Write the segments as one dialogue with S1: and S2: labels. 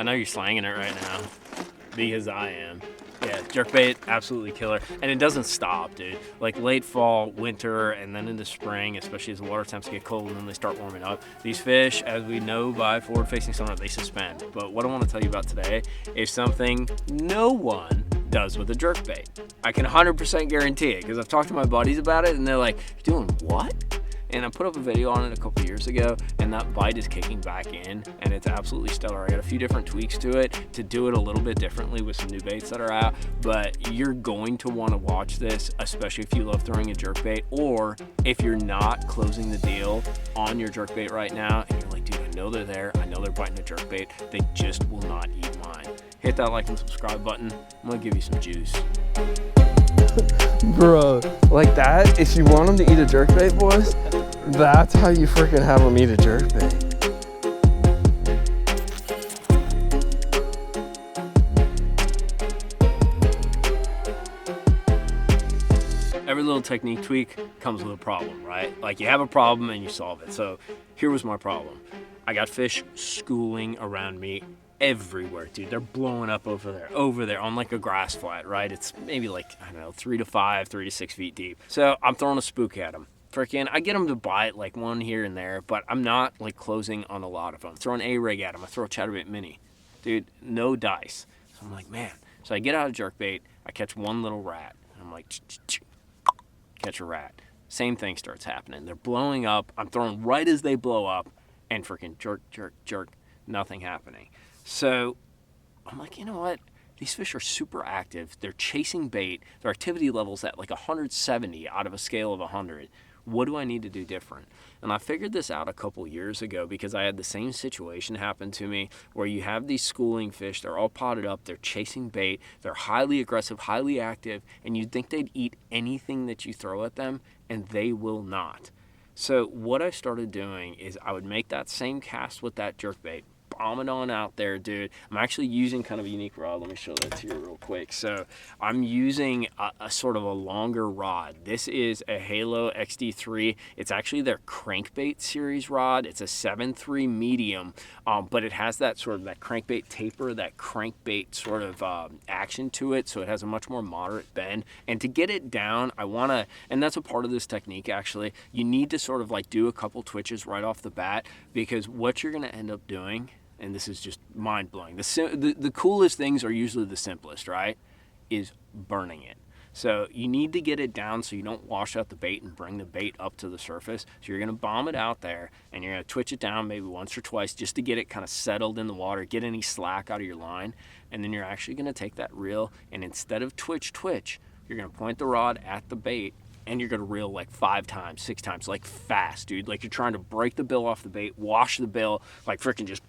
S1: I know you're slanging it right now because I am. Yeah, jerkbait, absolutely killer. And it doesn't stop, dude. Like late fall, winter, and then into spring, especially as the water temps get cold and then they start warming up, these fish, as we know by forward-facing sonar, they suspend. But what I want to tell you about today is something no one does with a jerkbait. I can 100% guarantee it because I've talked to my buddies about it and they're like, "You're doing what?" And I put up a video on it a couple years ago, and that bite is kicking back in, and it's absolutely stellar. I got a few different tweaks to it to do it a little bit differently with some new baits that are out, but you're going to want to watch this, especially if you love throwing a jerkbait, or if you're not closing the deal on your jerkbait right now, and you're like, dude, I know they're there, I know they're biting a jerkbait, they just will not eat mine. Hit that like and subscribe button. I'm gonna give you some juice.
S2: Bro, like that, if you want them to eat a jerkbait, boys, that's how you freaking have them eat a jerkbait.
S1: Every little technique tweak comes with a problem, right? Like you have a problem and you solve it. So here was my problem. I got fish schooling around me everywhere, dude. They're blowing up over there on like a grass flat, right? It's maybe like, I don't know, 3 to 6 feet deep. So I'm throwing a spook at them. Freaking, I get them to bite like one here and there, but I'm not like closing on a lot of them. Throwing a rig at them. I throw a chatterbait mini. Dude, no dice. So I'm like, man. So I get out of jerkbait. I catch one little rat. And I'm like, catch a rat. Same thing starts happening. They're blowing up. I'm throwing right as they blow up and freaking jerk, jerk, jerk. Nothing happening. So I'm like, you know what? These fish are super active. They're chasing bait. Their activity level's at like 170 out of a scale of 100. What do I need to do different? And I figured this out a couple years ago because I had the same situation happen to me where you have these schooling fish, they're all potted up, they're chasing bait, they're highly aggressive, highly active, and you'd think they'd eat anything that you throw at them, and they will not. So what I started doing is I would make that same cast with that jerkbait, bomb it on out there, dude. I'm actually using kind of a unique rod. Let me show that to you real quick. So I'm using a sort of a longer rod. This is a Halo XD3. It's actually their crankbait series rod. It's a 7.3 medium, but it has that sort of that crankbait taper, that crankbait sort of action to it. So it has a much more moderate bend. And to get it down, I want to, and that's a part of this technique actually, you need to sort of like do a couple twitches right off the bat, because what you're going to end up doing, and this is just mind-blowing, the coolest things are usually the simplest, right, is burning it. So you need to get it down so you don't wash out the bait and bring the bait up to the surface. So you're going to bomb it out there and you're going to twitch it down maybe once or twice just to get it kind of settled in the water, get any slack out of your line. And then you're actually going to take that reel and instead of twitch, you're going to point the rod at the bait and you're going to reel like 5 times, 6 times, like fast, dude. Like you're trying to break the bill off the bait, wash the bill, like freaking just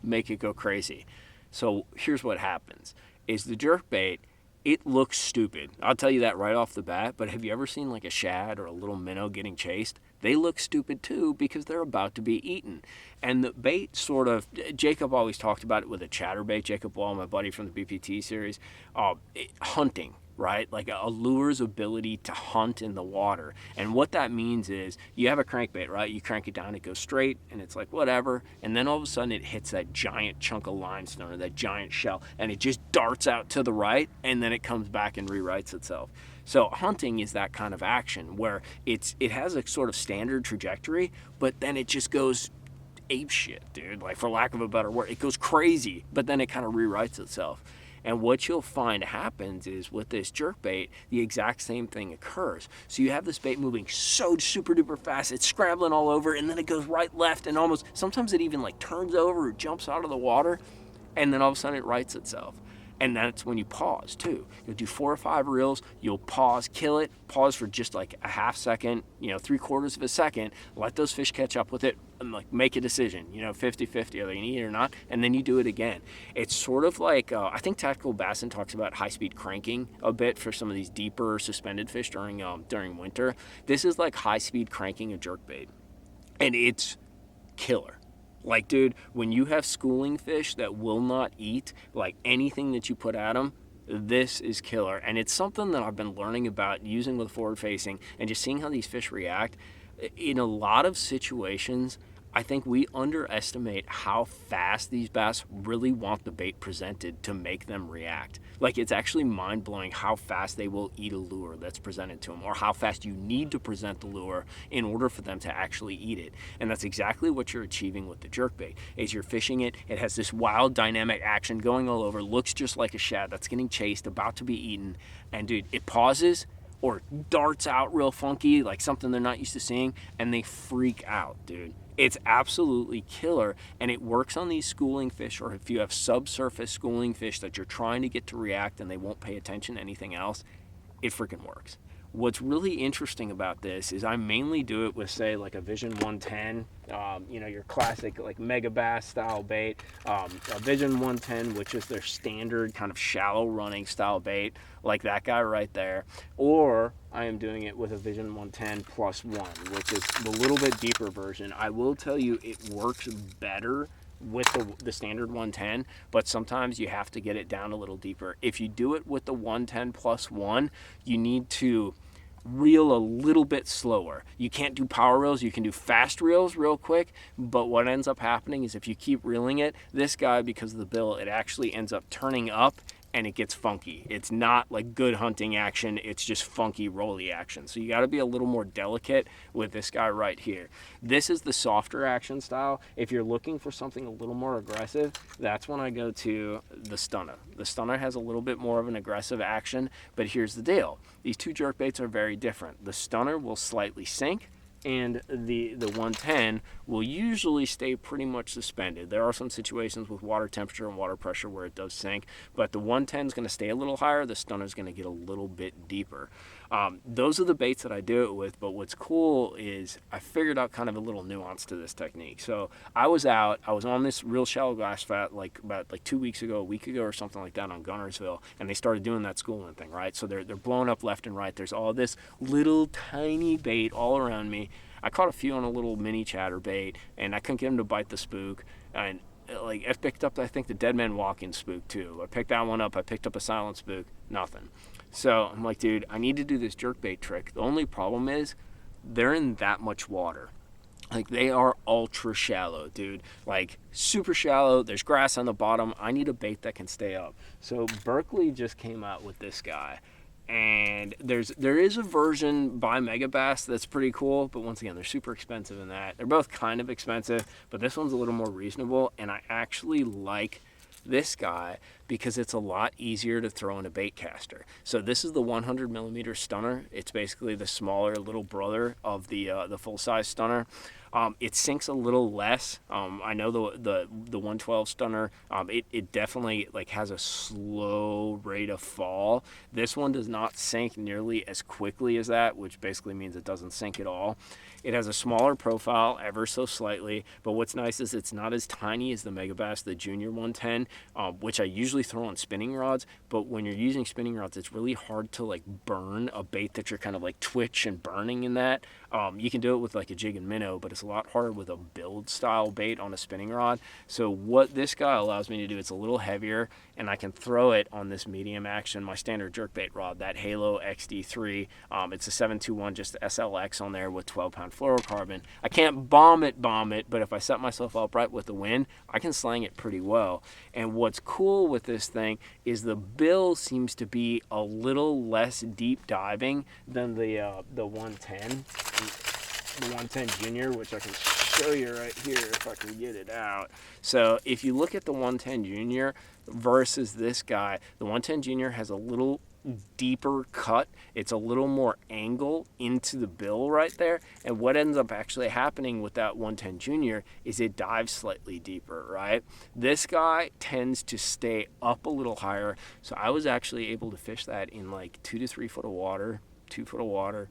S1: make it go crazy. So here's what happens is the jerkbait, it looks stupid. I'll tell you that right off the bat, but have you ever seen like a shad or a little minnow getting chased? They look stupid too because they're about to be eaten. And the bait sort of, Jacob always talked about it with a chatterbait, Jacob Wall, my buddy from the BPT series, hunting. Right? Like a lure's ability to hunt in the water. And what that means is you have a crankbait, right? You crank it down, it goes straight, and it's like whatever. And then all of a sudden it hits that giant chunk of limestone or that giant shell, and it just darts out to the right, and then it comes back and rewrites itself. So hunting is that kind of action where it has a sort of standard trajectory, but then it just goes ape shit, dude. Like for lack of a better word, it goes crazy, but then it kind of rewrites itself. And what you'll find happens is with this jerkbait, the exact same thing occurs. So you have this bait moving so super duper fast, it's scrambling all over, and then it goes right, left, and almost, sometimes it even like turns over or jumps out of the water, and then all of a sudden it rights itself. And that's when you pause too. You'll do 4 or 5 reels, you'll pause, kill it, pause for just like a half second, 3/4 of a second, let those fish catch up with it, and like make a decision, 50-50, are they gonna eat it or not? And then you do it again. It's sort of like, I think Tactical Bassin talks about high-speed cranking a bit for some of these deeper suspended fish during winter. This is like high-speed cranking a jerkbait, and it's killer. Like, dude, when you have schooling fish that will not eat, like, anything that you put at them, this is killer. And it's something that I've been learning about using with forward-facing and just seeing how these fish react. In a lot of situations, I think we underestimate how fast these bass really want the bait presented to make them react. Like, it's actually mind-blowing how fast they will eat a lure that's presented to them, or how fast you need to present the lure in order for them to actually eat it. And that's exactly what you're achieving with the jerkbait. Is you're fishing it, it has this wild dynamic action going all over, looks just like a shad that's getting chased, about to be eaten, and dude, it pauses or darts out real funky, like something they're not used to seeing, and they freak out, dude. It's absolutely killer, and it works on these schooling fish, or if you have subsurface schooling fish that you're trying to get to react and they won't pay attention to anything else, it freaking works. What's really interesting about this is I mainly do it with, say, like a Vision 110, your classic like Megabass style bait, a Vision 110, which is their standard kind of shallow running style bait, like that guy right there, or I am doing it with a Vision 110 plus one, which is the little bit deeper version. I will tell you, it works better with the standard 110, but sometimes you have to get it down a little deeper. If you do it with the 110 plus one, you need to reel a little bit slower. You can't do power reels. You can do fast reels real quick, but what ends up happening is if you keep reeling it, this guy, because of the bill, it actually ends up turning up and it gets funky. It's not like good hunting action, it's just funky rolly action. So you got to be a little more delicate with this guy right here. This is the softer action style. If you're looking for something a little more aggressive, that's when I go to the Stunna. The Stunna has a little bit more of an aggressive action, but here's the deal. These two jerkbaits are very different. The Stunna will slightly sink, and the 110 will usually stay pretty much suspended. There are some situations with water temperature and water pressure where it does sink, but the 110 is going to stay a little higher, the Stunna is going to get a little bit deeper. Those are the baits that I do it with, but what's cool is I figured out kind of a little nuance to this technique. So I was on this real shallow glass fat about 2 weeks ago, a week ago or something like that on Gunnersville, and they started doing that schooling thing, right? So they're blowing up left and right. There's all this little tiny bait all around me. I caught a few on a little mini chatterbait, and I couldn't get them to bite the spook. And I picked up, I think, the Dead Man Walking spook too. I picked that one up. I picked up a silent spook. Nothing. So I'm like, dude, I need to do this jerkbait trick. The only problem is they're in that much water. Like, they are ultra shallow, dude. Like, super shallow. There's grass on the bottom. I need a bait that can stay up. So Berkley just came out with this guy. And there is a version by Megabass that's pretty cool, but once again, they're super expensive in that. They're both kind of expensive, but this one's a little more reasonable, and I actually like this guy because it's a lot easier to throw in a bait caster. So this is the 100 millimeter Stunner. It's basically the smaller little brother of the full-size Stunner. It sinks a little less. I know the 112 Stunner, it definitely has a slow rate of fall. This one does not sink nearly as quickly as that, which basically means it doesn't sink at all. It has a smaller profile, ever so slightly, but what's nice is it's not as tiny as the Megabass, the Junior 110, which I usually throw on spinning rods, but when you're using spinning rods, it's really hard to burn a bait that you're kind of twitch and burning in that. You can do it with a jig and minnow, but it's a lot harder with a build style bait on a spinning rod. So what this guy allows me to do, it's a little heavier, and I can throw it on this medium action, my standard jerkbait rod, that Halo XD3. It's a 721, just SLX on there with 12-pound fluorocarbon. I can't bomb it, but if I set myself up right with the wind, I can slang it pretty well. And what's cool with this thing is the bill seems to be a little less deep diving than the 110. The 110 Junior, which I can show you right here if I can get it out. So if you look at the 110 Junior versus this guy, the 110 Junior has a little deeper cut. It's a little more angle into the bill right there, and what ends up actually happening with that 110 Junior is it dives slightly deeper, right? This guy tends to stay up a little higher, so I was actually able to fish that in 2 to 3 foot of water, 2 foot of water,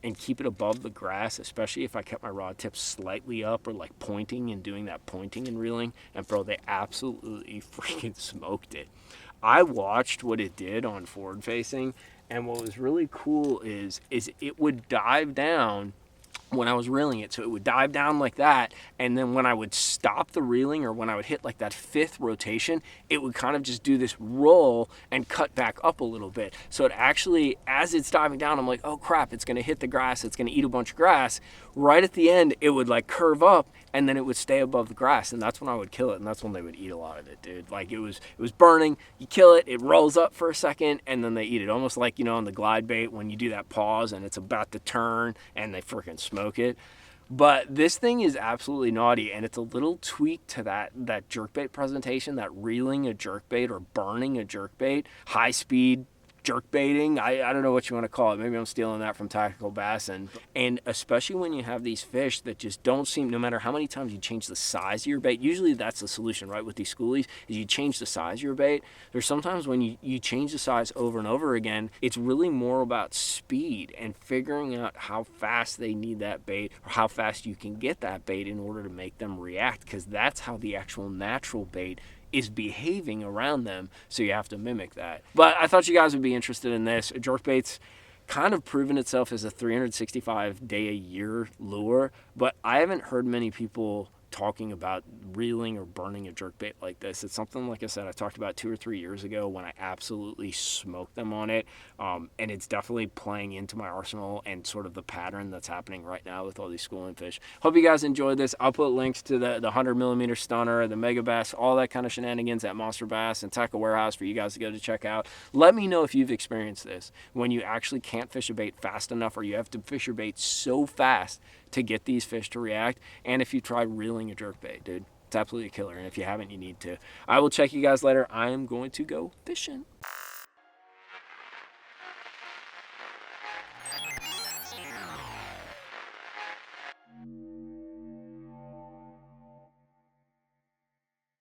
S1: and keep it above the grass, especially if I kept my rod tip slightly up or pointing and doing that pointing and reeling. And bro, they absolutely freaking smoked it. I watched what it did on forward facing, and what was really cool is it would dive down when I was reeling it. So it would dive down like that, and then when I would stop the reeling, or when I would hit that 5th rotation, it would kind of just do this roll and cut back up a little bit. So it actually, as it's diving down, I'm like, oh crap, it's gonna hit the grass, it's gonna eat a bunch of grass. Right at the end, it would curve up, and then it would stay above the grass, and that's when I would kill it, and that's when they would eat a lot of it, dude. Like, it was burning, you kill it, it rolls up for a second, and then they eat it. Almost like, you know, on the glide bait when you do that pause and it's about to turn and they freaking smoke it. But this thing is absolutely naughty, and it's a little tweak to that jerkbait presentation, that reeling a jerkbait or burning a jerkbait, high speed jerkbaiting. I don't know what you want to call it. Maybe I'm stealing that from Tactical Bass. And especially when you have these fish that just don't seem, no matter how many times you change the size of your bait, usually that's the solution, right, with these schoolies, is you change the size of your bait. There's sometimes when you change the size over and over again, it's really more about speed and figuring out how fast they need that bait, or how fast you can get that bait in order to make them react, because that's how the actual natural bait is behaving around them, so you have to mimic that. But I thought you guys would be interested in this. Jerkbait's kind of proven itself as a 365-day-a-year lure, but I haven't heard many people talking about reeling or burning a jerkbait like this. It's something, like I said, I talked about 2 or 3 years ago when I absolutely smoked them on it, and it's definitely playing into my arsenal and sort of the pattern that's happening right now with all these schooling fish. Hope you guys enjoyed this. I'll put links to the 100mm Stunner, the Megabass, all that kind of shenanigans at Monster Bass and Tackle Warehouse for you guys to go to check out. Let me know if you've experienced this, when you actually can't fish a bait fast enough, or you have to fish your bait so fast to get these fish to react, and if you tried reeling a jerkbait, dude. It's absolutely a killer, and if you haven't, you need to. I will check you guys later. I am going to go fishing.